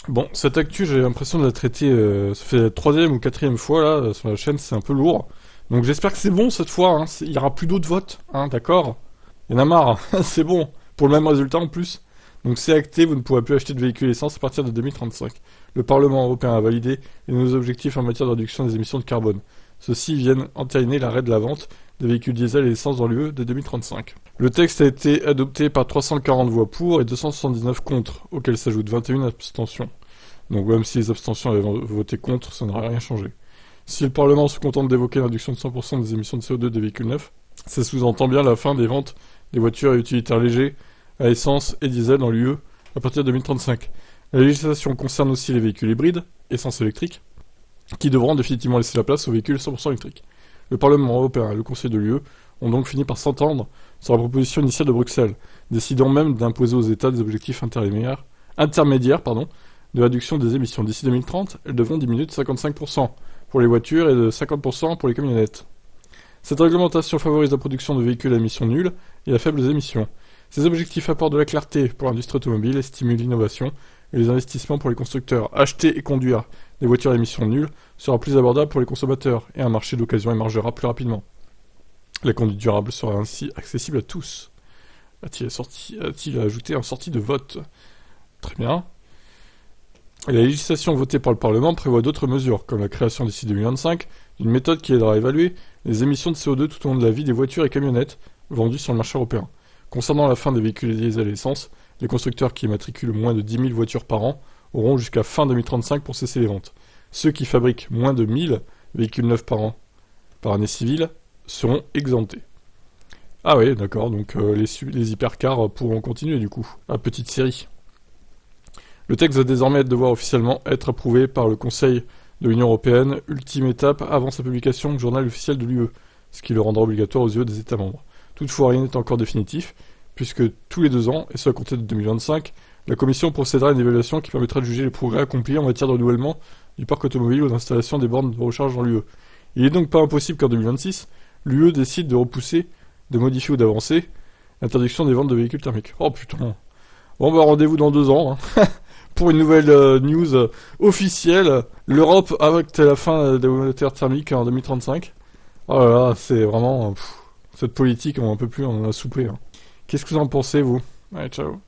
Bon, cette actu, j'ai l'impression de la traiter, ça fait la troisième ou quatrième fois, là, sur la chaîne, c'est un peu lourd. Donc j'espère que c'est bon cette fois, hein. Il y aura plus d'autres votes, hein, d'accord? Il y en a marre, c'est bon, pour le même résultat en plus. Donc c'est acté, vous ne pourrez plus acheter de véhicules essence à partir de 2035. Le Parlement européen a validé les nouveaux objectifs en matière de réduction des émissions de carbone. Ceux-ci viennent entériner l'arrêt de la vente des véhicules diesel et essence dans l'UE dès 2035. Le texte a été adopté par 340 voix pour et 279 contre, auxquelles s'ajoutent 21 abstentions. Donc même si les abstentions avaient voté contre, ça n'aurait rien changé. Si le Parlement se contente d'évoquer une réduction de 100% des émissions de CO2 des véhicules neufs, ça sous-entend bien la fin des ventes des voitures et utilitaires légers à essence et diesel dans l'UE à partir de 2035. La législation concerne aussi les véhicules hybrides, essence électrique, qui devront définitivement laisser la place aux véhicules 100% électriques. Le Parlement européen et le Conseil de l'UE ont donc fini par s'entendre sur la proposition initiale de Bruxelles, décidant même d'imposer aux États des objectifs intermédiaires de réduction des émissions. D'ici 2030, elles devront diminuer de 55% pour les voitures et de 50% pour les camionnettes. Cette réglementation favorise la production de véhicules à émissions nulles et à faibles émissions. Ces objectifs apportent de la clarté pour l'industrie automobile et stimulent l'innovation et les investissements pour les constructeurs. Acheter et conduire des voitures à émissions nulles sera plus abordable pour les consommateurs et un marché d'occasion émergera plus rapidement. La conduite durable sera ainsi accessible à tous. A-t-il ajouté en sortie de vote? Très bien. Et la législation votée par le Parlement prévoit d'autres mesures, comme la création d'ici 2025 d'une méthode qui aidera à évaluer les émissions de CO2 tout au long de la vie des voitures et camionnettes vendues sur le marché européen. Concernant la fin des véhicules diesel et essence, les constructeurs qui immatriculent moins de 10 000 voitures par an auront jusqu'à fin 2035 pour cesser les ventes. Ceux qui fabriquent moins de 1000 véhicules neufs par an, par année civile, seront exemptés. Ah oui, d'accord, donc les hypercars pourront continuer du coup, à petite série. Le texte va désormais devoir officiellement être approuvé par le Conseil de l'Union Européenne, ultime étape avant sa publication au journal officiel de l'UE, ce qui le rendra obligatoire aux yeux des États membres. Toutefois, rien n'est encore définitif, puisque tous les 2 ans, et ce à compter de 2025, la Commission procédera à une évaluation qui permettra de juger les progrès accomplis en matière de renouvellement du parc automobile ou d'installation des bornes de recharge dans l'UE. Il n'est donc pas impossible qu'en 2026, l'UE décide de repousser, de modifier ou d'avancer l'interdiction des ventes de véhicules thermiques. Oh putain. Bon bah rendez-vous dans 2 ans, hein. Pour une nouvelle news officielle, l'Europe avec la fin des voitures thermiques en 2035. Oh là là, c'est vraiment... cette politique, on en peut plus, on en a soupé. Hein. Qu'est-ce que vous en pensez, vous? Allez, ciao.